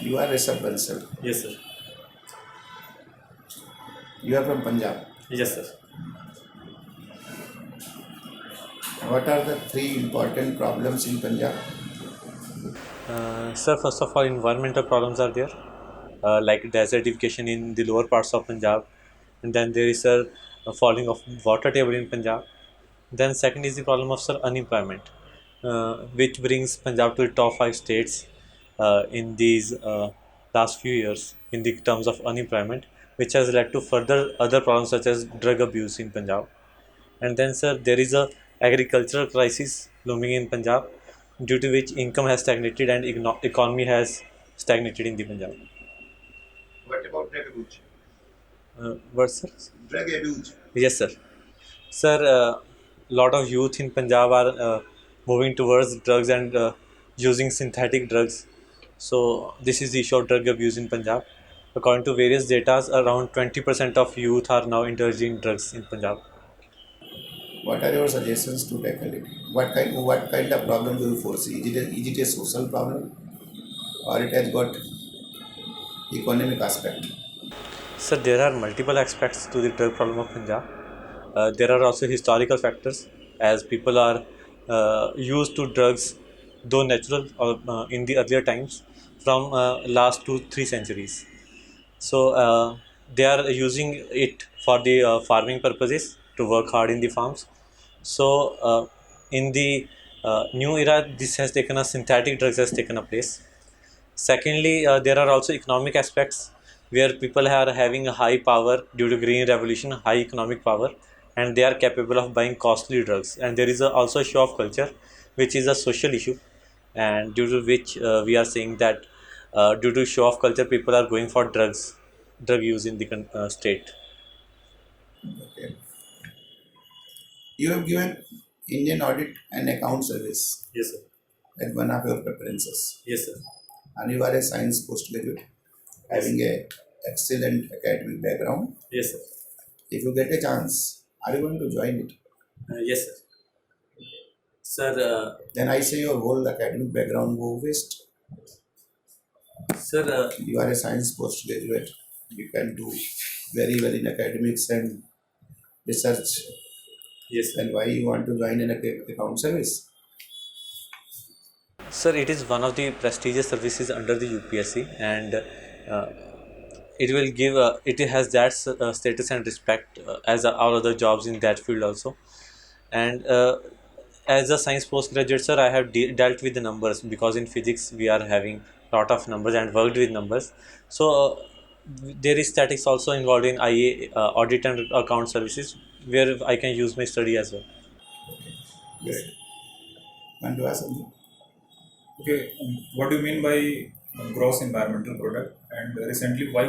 You are Rishabh Bansal. Yes, sir. You are from Punjab. Yes, sir. What are the three important problems in Punjab? Sir, first of all, environmental problems are there, like desertification in the lower parts of Punjab, and then there is a falling of water table in Punjab. Then second is the problem of sir unemployment, which brings Punjab to the top five states in these last few years in the terms of unemployment, which has led to further other problems such as drug abuse in Punjab. And then, sir, there is a agricultural crisis looming in Punjab, due to which income has stagnated and economy has stagnated in the Punjab. What about drug abuse? What, sir? Drug abuse. Yes, sir. Sir, lot of youth in Punjab are moving towards drugs and using synthetic drugs. So this is the issue of drug abuse in Punjab. According to various data, around 20% of youth are now indulging drugs in Punjab. What are your suggestions to tackle it? What kind of problem do you foresee? Is it a social problem or it has got economic aspect? So there are multiple aspects to the drug problem of Punjab. There are also historical factors, as people are used to drugs, though natural, in the earlier times, from last 2 3 centuries. So they are using it for the farming purposes to work hard in the farms. So in the new era, this has taken a synthetic drugs has taken a place. Secondly, there are also economic aspects where people are having a high power due to green revolution, high economic power, and they are capable of buying costly drugs. And there is also a show of culture, which is a social issue, and due to which we are saying that due to show of culture, people are going for drug use in the state. Okay. You have given Indian Audit and Account Service Yes, sir. as one of your preferences, Yes, sir. and you are a science postgraduate having a excellent academic background. Yes, sir. If you get a chance, are you going to join it? Yes, sir. Sir, Then I say your whole academic background go waste. sir, You are a science postgraduate. You can do very well in academics and research. yes, sir. Then why you want to join an account service? Sir, it is one of the prestigious services under the UPSC, and it will give it has that status and respect as all other jobs in that field also. And as a science postgraduate, sir, I have dealt with the numbers, because in physics we are having lot of numbers and worked with numbers. So there is statics also involved in IA, audit and account services, where I can use my study as well. Great. Want to ask something? Okay, what do you mean by gross environmental product? And recently, why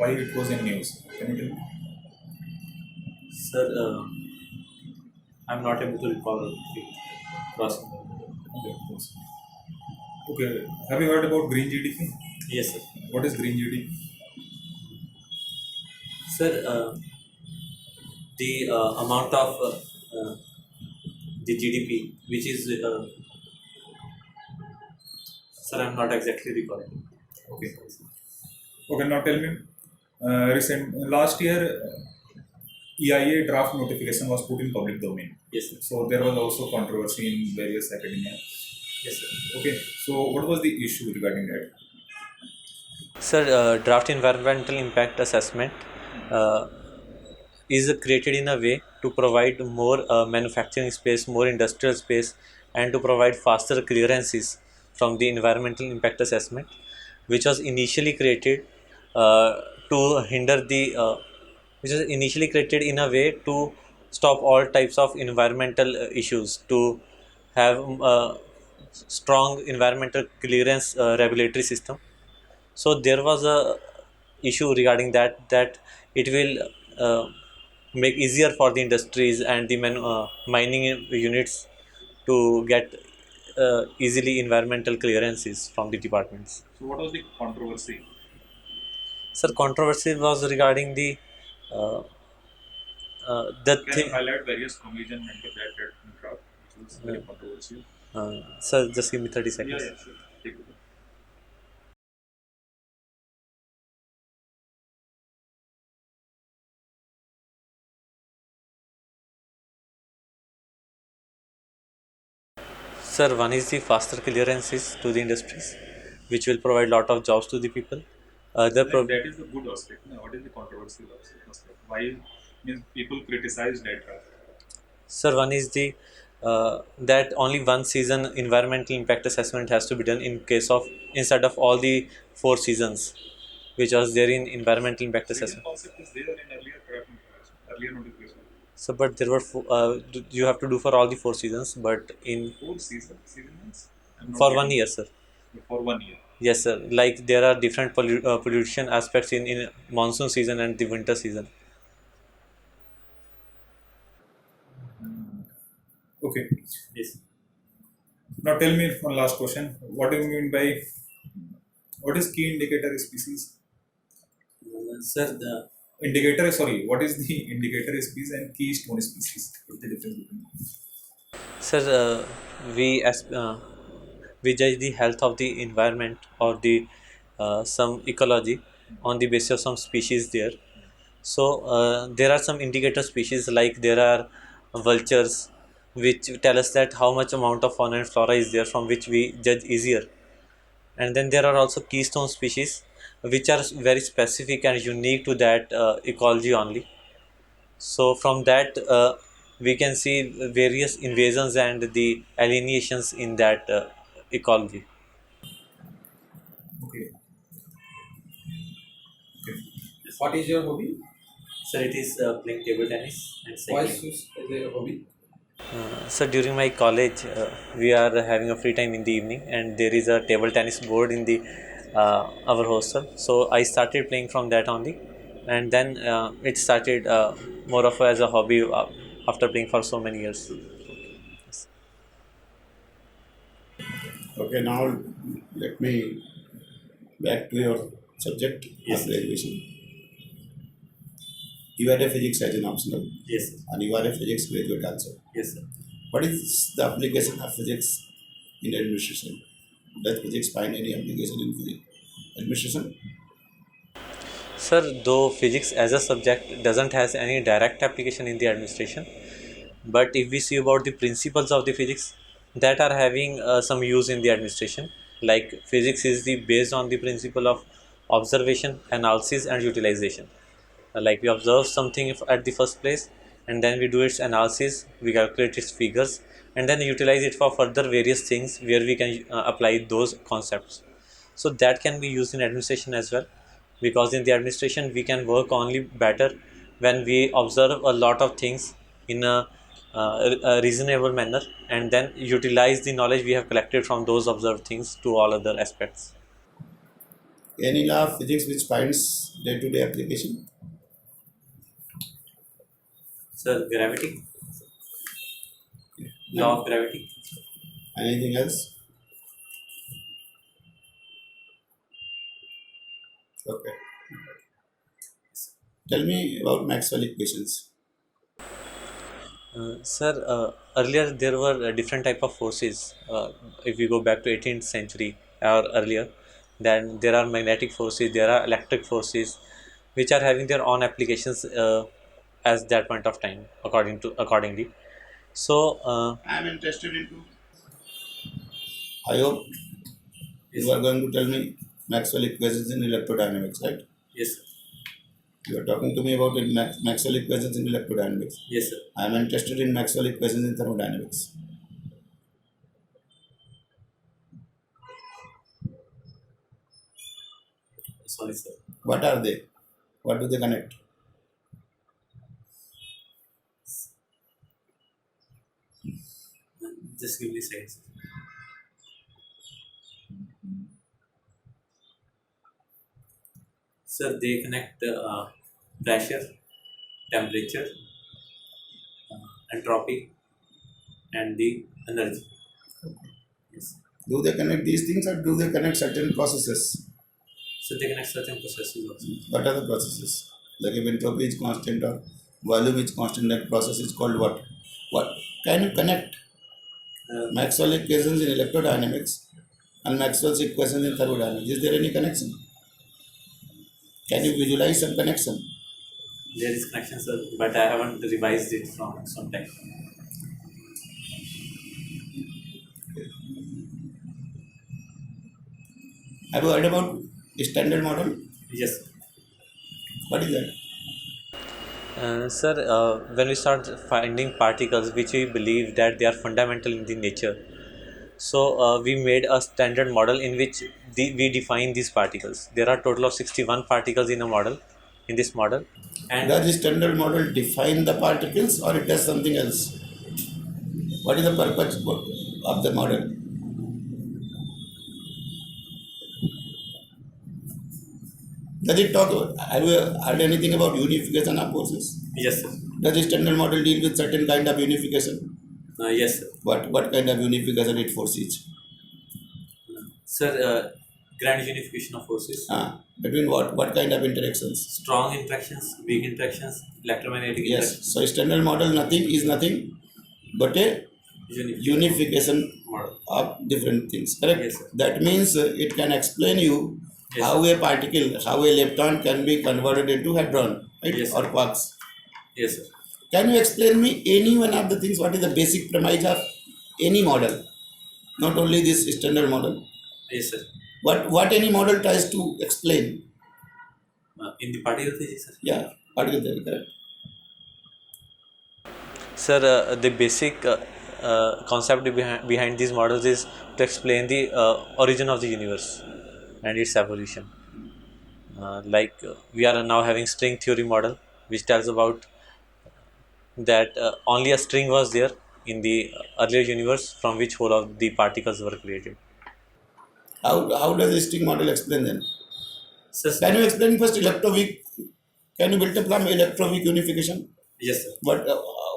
it was in news? Can you tell me? Sir, I'm not able to recall the cross. Okay, of course. Okay, have you heard about green GDP? Yes, sir. What is green GDP? Sir, the amount of the GDP, which is, sir, I'm not exactly recalling. Okay. Okay, now tell me. Last year, EIA draft notification was put in public domain. Yes, sir. So there was also controversy in various academia. Yes, sir. Okay, so what was the issue regarding that? Sir, draft environmental impact assessment uh, is created in a way to provide more manufacturing space, more industrial space, and to provide faster clearances from the environmental impact assessment, which was initially created to hinder the, which was initially created in a way to stop all types of environmental issues, to have strong environmental clearance regulatory system. So there was a issue regarding that it will make easier for the industries and the mining units to get easily environmental clearances from the departments. So what was the controversy? Sir, controversy was regarding uh, the Can you thing. highlight various comedian mental that draft, which was very controversial? Sir, just give me 30 Yeah, seconds. yeah, sure. Take it. Sir, one is the faster clearances to the industries, which will provide lot of jobs to the people. Other That is the good aspect. No? What is the controversial aspect? Why means people criticize that draft? Sir, one is the that only one season environmental impact assessment has to be done in case of instead of all the 4 seasons, which was there in environmental impact Same assessment. concept is there in earlier draft notification, earlier notification. So, but there were you have to do for all the 4 seasons, but in 4 season means I'm not for one getting year, it. sir. For 1 year. Yes, sir. Like there are different pollution aspects in monsoon season and the winter season. Okay. Yes. Now tell me one last question. What do you mean by what is key indicator species? Sir, the Indicator, sorry, what is the indicator species and keystone species? What's the difference between them? sir, we judge the health of the environment or the some ecology on the basis of some species there. So there are some indicator species like there are vultures, which tell us that how much amount of fauna and flora is there from which we judge easier. And then there are also keystone species, which are very specific and unique to that ecology only. So from that we can see various invasions and the alienations in that ecology. Okay. Okay. What is your hobby? So it is playing table tennis and Why cycling. choose as a hobby? So during my college, we are having a free time in the evening, and there is a table tennis board in the our hostel. So I started playing from that only, and then it started more of as a hobby after playing for so many years. Yes. Okay, now let me back to your subject Yes. of graduation. You had a physics as an optional, Yes. and you are a physics graduate also. Yes, sir. What is the application of physics in administration? Does physics find any application in physics administration? Sir, though physics as a subject doesn't has any direct application in the administration, but if we see about the principles of the physics that are having some use in the administration, like physics is the based on the principle of observation, analysis, and utilization. Like we observe something at the first place, and then we do its analysis, we calculate its figures, and then utilize it for further various things where we can apply those concepts. So that can be used in administration as well, because in the administration we can work only better when we observe a lot of things in a reasonable manner, and then utilize the knowledge we have collected from those observed things to all other aspects. Any law of physics which finds day-to-day application? Sir, gravity, law of gravity. Anything else? Okay. Tell me about Maxwell equations. Sir, earlier there were different type of forces. If we go back to 18th century or earlier, then there are magnetic forces, there are electric forces, which are having their own applications as that point of time, accordingly. So I am interested into. I hope you are going to tell me Maxwell equations in electrodynamics, right? yes, sir. You are talking to me about Maxwell equations in electrodynamics. Yes, sir. I am interested in Maxwell equations in thermodynamics. Sorry, sir. What are they? What do they connect? Just give me a second. Sir, they connect pressure, temperature, entropy, and the energy. Yes. Do they connect these things or do they connect certain processes? So they connect certain processes also. What are the processes? Like if entropy is constant or volume is constant, that process is called what? What can you connect Maxwell equations in electrodynamics and Maxwell's equations in thermodynamics? Is there any connection? Can you visualize some connection? There is connection, sir, but I haven't revised it from some time. Have you heard about standard model? Yes. What is that? Sir, when we start finding particles which we believe that they are fundamental in the nature, so we made a standard model in which we define these particles. There are total of 61 particles in a model, in this model, and Does the standard model define the particles or it does something else? What is the purpose of the model? Does it talk about, have you heard anything about unification of forces? Yes, sir. Does the standard model deal with certain kind of unification? Yes, sir. What kind of unification it foresees? Sir, grand unification of forces, Between what kind of interactions? strong interactions, weak interactions, electromagnetic Yes. So standard model is nothing but a interactions. unification Model. of different things. Correct? Yes, sir. That means it can explain you Yes, how a particle, how a lepton can be converted into hadron, right? Yes, Or sir. quarks. Yes, sir. Can you explain me any one of the things? What is the basic premise of any model? Not only this standard model. Yes, sir. What any model tries to explain? In the particle physics, sir. Yeah, particle theory, correct. sir, the basic concept behind these models is to explain the origin of the universe and its evolution. We are now having string theory model, which tells about that only a string was there in the earlier universe from which whole of the particles were created. How does the string model explain then? Sir, Can you explain first electroweak? Can you build up from electroweak unification? yes, sir.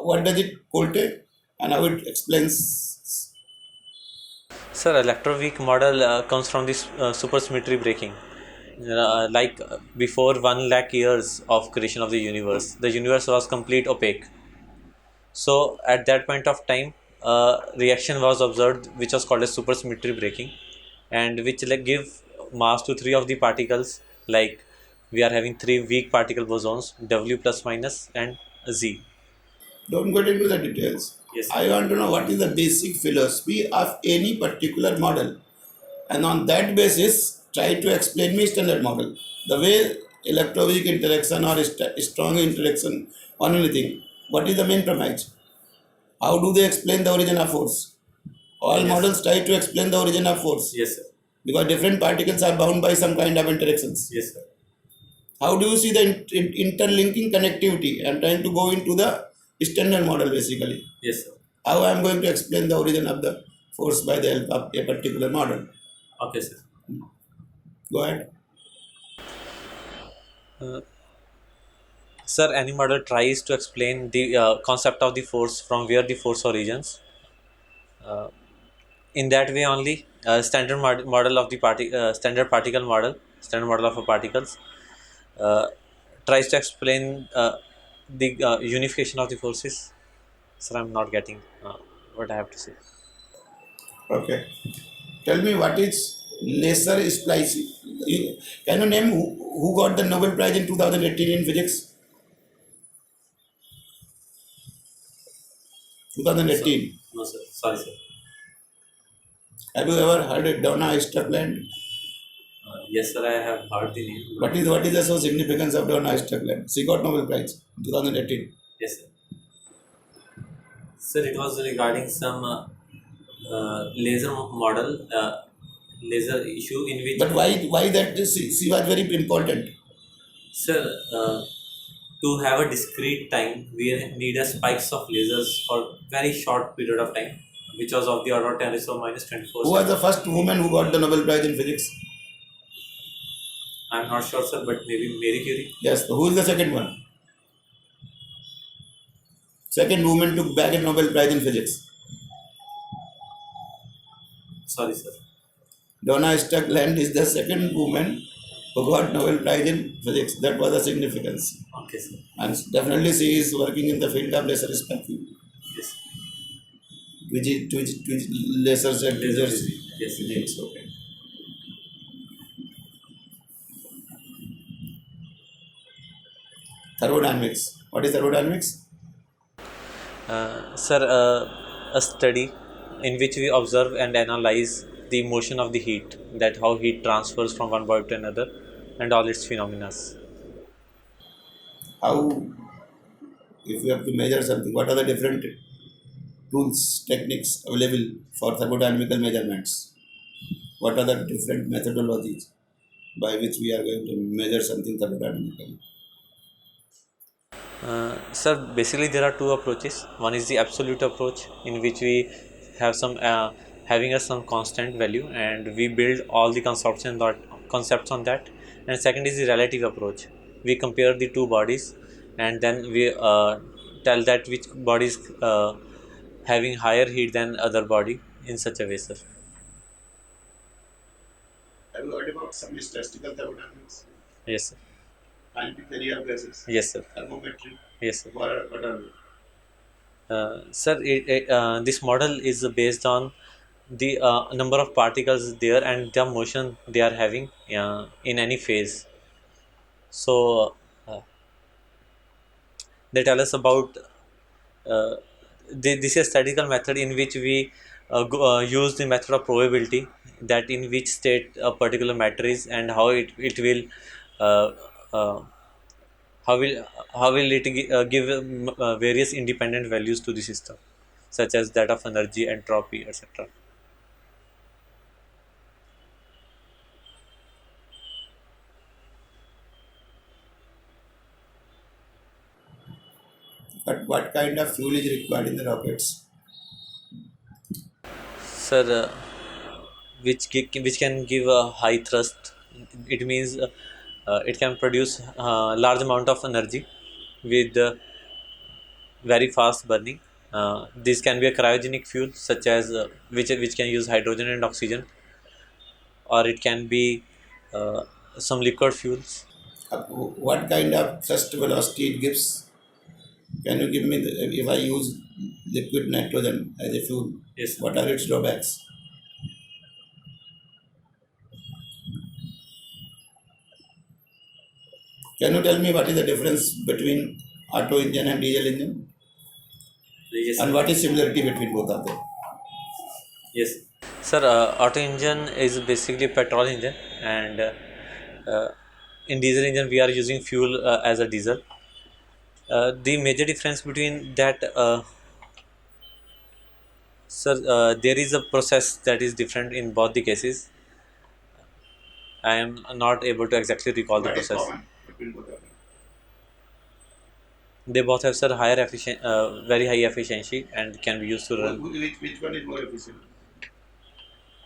What does it contain and how it explains? Sir, electroweak model comes from this supersymmetry breaking. Before 1 lakh years of creation of the universe was complete opaque. So at that point of time, reaction was observed which was called as supersymmetry breaking, and which give mass to 3 of the particles. Like we are having 3 weak particle bosons, W plus minus and Z. Don't get into the details. Yes. I want to know what is the basic philosophy of any particular model, and on that basis, try to explain me standard model. The way electroweak interaction or strong interaction on anything. What is the main premise? How do they explain the origin of force? All Yes. models try to explain the origin of force Yes, sir. because different particles are bound by some kind of interactions. Yes, sir. How do you see the interlinking connectivity? I am trying to go into the standard model basically. Yes, sir. How I am going to explain the origin of the force by the help of a particular model. Okay, sir. Go ahead. Sir, any model tries to explain the concept of the force from where the force origins. In that way only, model of the standard particle model, standard model of a particles, tries to explain the unification of the forces. Sir, I'm not getting what I have to say. Okay. Tell me what is laser splicing. Can you name who got the Nobel Prize in 2018 in physics? 2018. No, sir. Sorry, sir. Have you ever heard of Donna Strickland? Yes, sir. I have heard the name. What is the so significance of Donna Strickland? She got Nobel Prize in 2018. Yes, sir. Sir, it was regarding some laser model, laser issue in which. But why that she was very important? Sir, to have a discrete time, we need a spikes of lasers for very short period of time, which was of the order of 10 raised to minus 24. Who was the first woman who got the Nobel Prize in physics? I'm not sure, sir, but maybe Marie Curie. Yes. Who is the second one? Second woman took back a Nobel Prize in physics. Sorry, sir. Donna Strickland is the second woman who got Nobel Prize in physics. That was the significance. Okay, sir. And definitely she is working in the field of laser spectrum. Yes. Which lasers and Laser lasers. physics. Yes. Physics, okay. Thermodynamics. What is thermodynamics? Sir, a study in which we observe and analyze the motion of the heat, that how heat transfers from one body to another, and all its phenomena. How, if you have to measure something, what are the different tools, techniques available for thermodynamical measurements? What are the different methodologies by which we are going to measure something thermodynamically? Sir, basically there are two approaches. One is the absolute approach, in which we have having some constant value, and we build all the concepts on that. And second is the relative approach. We compare the two bodies, and then we tell that which body is having higher heat than other body in such a way, sir. Have you heard about some statistical thermodynamics? Yes, sir. Kinetic theory of gases, Yes, sir. thermometry. Yes, sir. What are Sir, this model is based on the number of particles there and the motion they are having in any phase. So they tell us about this is a statistical method in which we use the method of probability, that in which state a particular matter is, and it will uh, uh, how will it give various independent values to the system, such as that of energy, entropy, etc. but what kind of fuel is required in the rockets? Sir, which can give a high thrust. It means it can produce large amount of energy with very fast burning. This can be a cryogenic fuel, such as which can use hydrogen and oxygen, or it can be some liquid fuels. What kind of thrust velocity it gives? Can you give me if I use liquid nitrogen as a fuel? Yes, sir. What are its drawbacks? Can you tell me what is the difference between auto engine and diesel engine? Yes, And what is similarity between both of them? yes. Sir, auto engine is basically a petrol engine, and uh, in diesel engine we are using fuel as a diesel. The major difference between that, sir, there is a process that is different in both the cases. I am not able to exactly recall the What is process. common between both of them? They both have, sir, very high efficiency, and can be used to run. Which one is more efficient?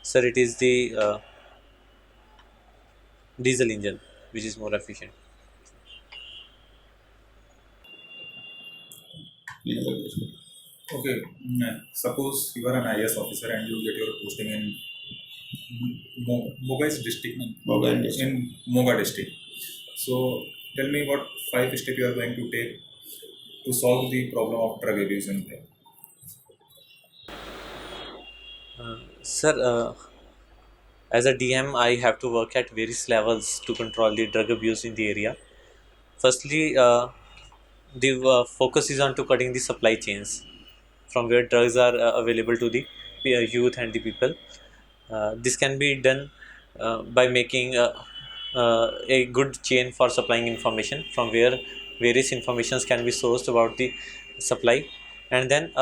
Sir, it is the diesel engine which is more efficient. Any other question? Okay, suppose you are an IS officer and you get your posting in Mogai's district, Moga and District. in Moga district. So tell me what 5 steps you are going to take to solve the problem of drug abuse in there. Sir, as a DM, I have to work at various levels to control the drug abuse in the area. Firstly, the focus is on to cutting the supply chains from where drugs are available to the youth and the people. This can be done by making a good chain for supplying information, from where various informations can be sourced about the supply, and then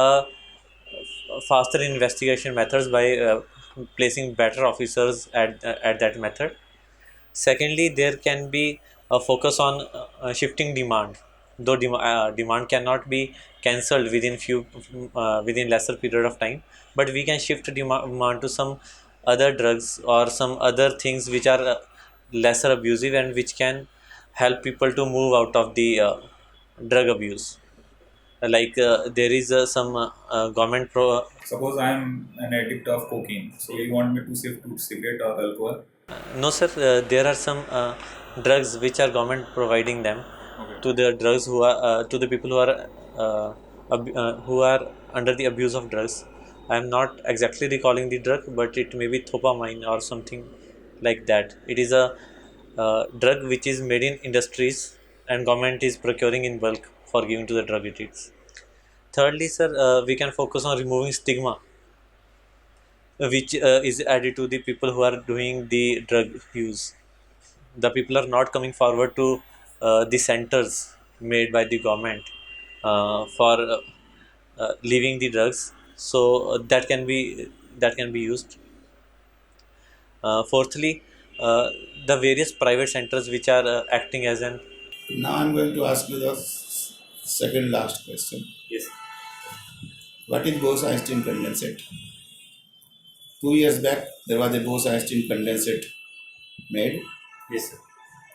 faster investigation methods by placing better officers at that method. Secondly, there can be a focus on shifting demand, though demand cannot be cancelled within lesser period of time, but we can shift demand to some other drugs or some other things which are lesser abusive, and which can help people to move out of the drug abuse. Like there is some government Suppose I am an addict of cocaine, so you want me to shift to cigarette or alcohol? No, sir. There are some drugs which are government providing them Okay. to the drugs to the people who are under the abuse of drugs. I am not exactly recalling the drug, but it may be thopamine or something like that. It is a drug which is made in industries, and government is procuring in bulk for giving to the drug addicts. Thirdly, sir, we can focus on removing stigma which is added to the people who are doing the drug use. The people are not coming forward to the centers made by the government for leaving the drugs, so that can be used. Fourthly, the various private centers which are acting as an Now I'm going to ask you the second last question. Yes. What is Bose-Einstein condensate? 2 years back, there was a Bose-Einstein condensate made. Yes, sir.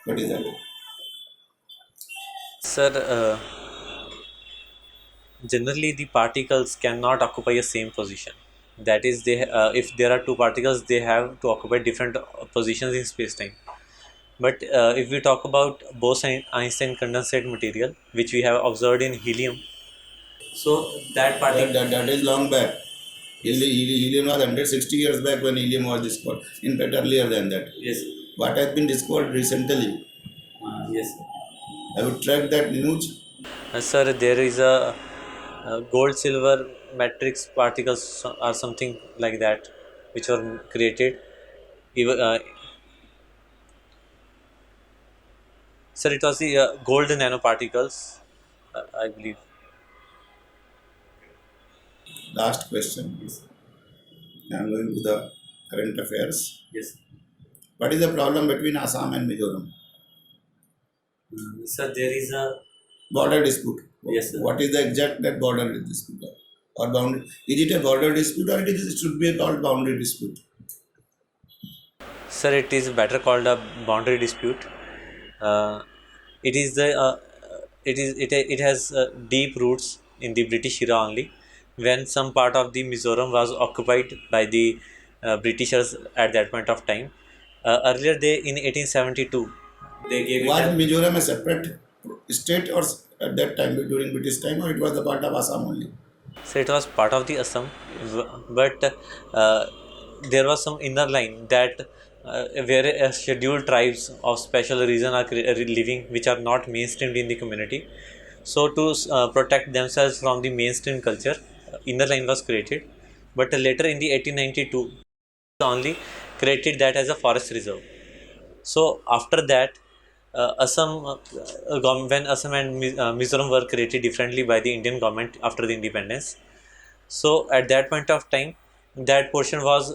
What is that? sir. Generally, the particles cannot occupy a same position. That is, if there are two particles, they have to occupy different positions in space-time. But if we talk about Bose-Einstein condensate material, which we have observed in helium, So that particle. That is long back. Helium was 160 years back when helium was discovered. In fact, earlier than that. Yes. What has been discovered recently? Yes. Have you tracked that news? sir, there is a gold-silver matrix particles or something like that, which were created. Even, sir, it was the gold nanoparticles, I believe. Last question. Yes. I am going to the current affairs. Yes. What is the problem between Assam and Mizoram? Sir, there is a. Border dispute. Yes, sir. What is the exact that border dispute or boundary? Is it a border dispute or it should be called boundary dispute? Sir, it is better called a boundary dispute. It is it has deep roots in the British era only, when some part of the Mizoram was occupied by the Britishers at that point of time. Earlier, they in 1872. They gave it. Was a- Mizoram a separate state or at that time during British time, or it was the part of Assam only? So it was part of the Assam, but there was some inner line that where scheduled tribes of special region are living, which are not mainstreamed in the community. So to protect themselves from the mainstream culture, inner line was created. But later in the 1892, only created that as a forest reserve. So after that, when Assam and Mizoram were created differently by the Indian government after the independence. So at that point of time, that portion was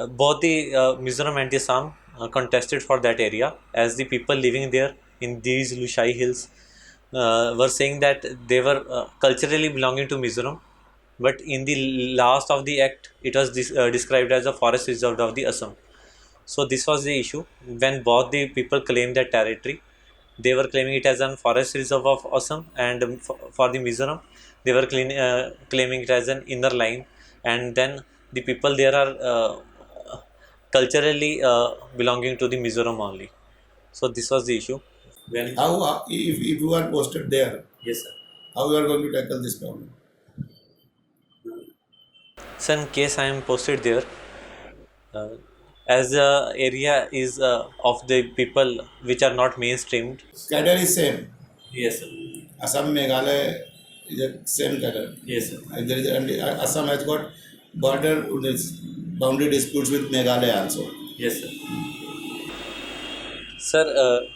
both the Mizoram and the Assam contested for that area, as the people living there in these Lushai hills were saying that they were culturally belonging to Mizoram, but in the last of the act, it was described as a forest reserve of the Assam. So this was the issue. When both the people claimed that territory, they were claiming it as a forest reserve of Assam, and for the Mizoram, they were claiming it as an inner line. And then the people there are culturally belonging to the Mizoram only. So this was the issue. When. If you are posted there, Yes, sir. how you are going to tackle this problem? So in case I am posted there, as the area is of the people which are not mainstreamed, Cadre is same. Yes, sir. Assam, Meghalaya is a same cadre. Yes, sir. There is, and Assam has got boundary disputes with Meghalaya also. Yes, sir. sir,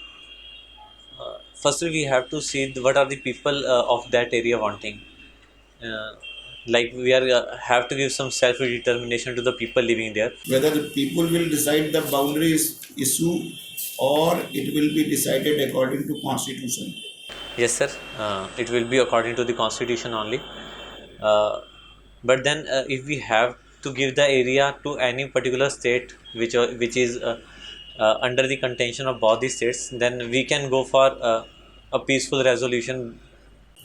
firstly we have to see what are the people of that area wanting. Like we are have to give some self determination to the people living there. Whether the people will decide the boundaries issue or it will be decided according to constitution. Yes, sir. It will be according to the constitution only. But then, if we have to give the area to any particular state which is under the contention of both the states, then we can go for a peaceful resolution.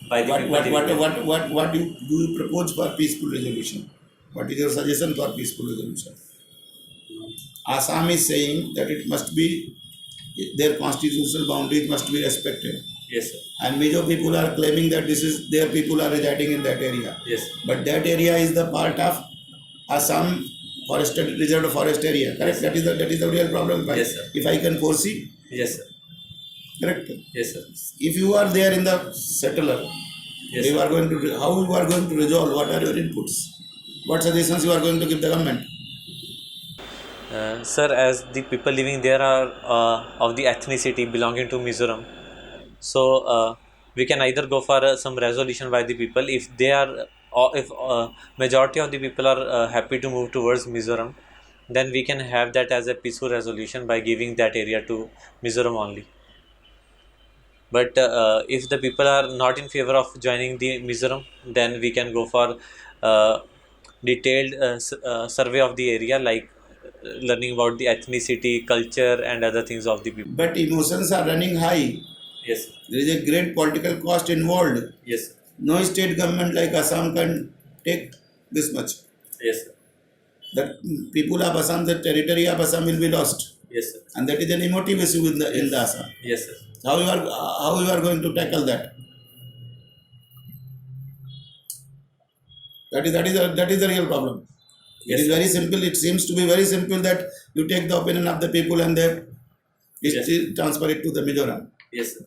By the people living there. What do you propose for peaceful resolution? What is your suggestion for peaceful resolution? Assam is saying that it must be, their constitutional boundaries must be respected. Yes, sir. And Mizo people are claiming that this is their people are residing in that area. Yes. But that area is the part of Assam forested reserved forest area. Correct? That is the real problem. Yes, sir. If I can foresee, Yes, sir. correct. Yes, sir. If you are there in the settler, Yes, you sir. are going to how you are going to resolve? What are your inputs? What suggestions you are going to give the government? Sir, as the people living there are of the ethnicity belonging to Mizoram, so we can either go for some resolution by the people if they are, or if majority of the people are happy to move towards Mizoram, then we can have that as a peaceful resolution by giving that area to Mizoram only. But if the people are not in favor of joining the Mizoram, then we can go for uh, detailed survey of the area, like learning about the ethnicity, culture, and other things of the people. But emotions are running high. Yes, sir. There is a great political cost involved. Yes, sir. No state government like Assam can take this much. Yes, sir. The people of Assam, the territory of Assam will be lost. Yes, sir. And that is an emotive issue in the Assam. Yes, sir. How you are going to tackle that? That is the real problem. Yes, It is sir. very simple. It seems to be very simple that you take the opinion of the people and they Yes. transfer it to the Mizoram. Yes, sir.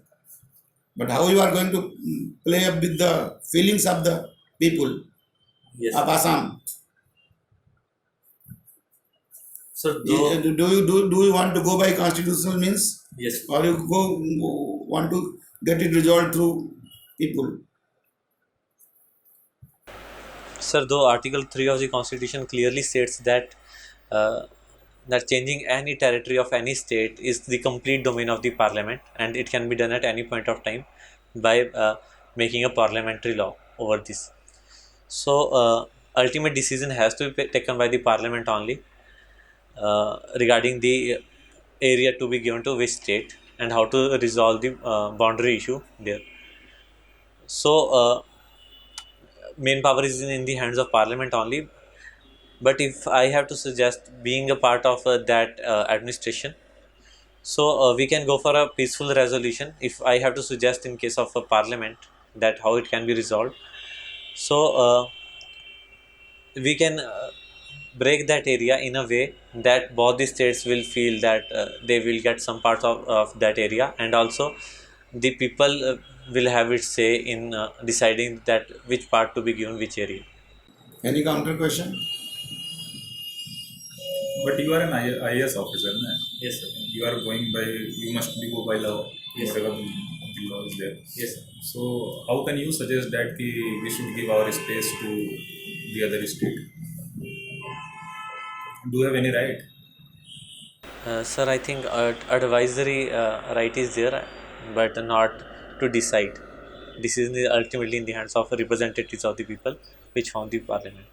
But how you are going to play up with the feelings of the people Yes, of sir. Assam? So, though, Do you want to go by constitutional means, yes, sir. or you want to get it resolved through people? Sir, though Article 3 of the Constitution clearly states that that changing any territory of any state is the complete domain of the Parliament, and it can be done at any point of time by making a parliamentary law over this. So, ultimate decision has to be taken by the Parliament only regarding the area to be given to which state and how to resolve the boundary issue there. So, main power is in the hands of Parliament only. But if I have to suggest being a part of that administration, so we can go for a peaceful resolution. If I have to suggest in case of a Parliament that how it can be resolved, so we can break that area in a way that both the states will feel that they will get some part of that area, and also the people will have its say in deciding that which part to be given which area. Any counter question? But you are an IAS officer, na? Yes, sir. You are going by, you must go by law, Yes. whatever the law is there. Yes, sir. So, how can you suggest that we should give our space to the other state? Do you have any right? Sir, I think advisory right is there, but not to decide. Decision is ultimately in the hands of representatives of the people, which form the Parliament.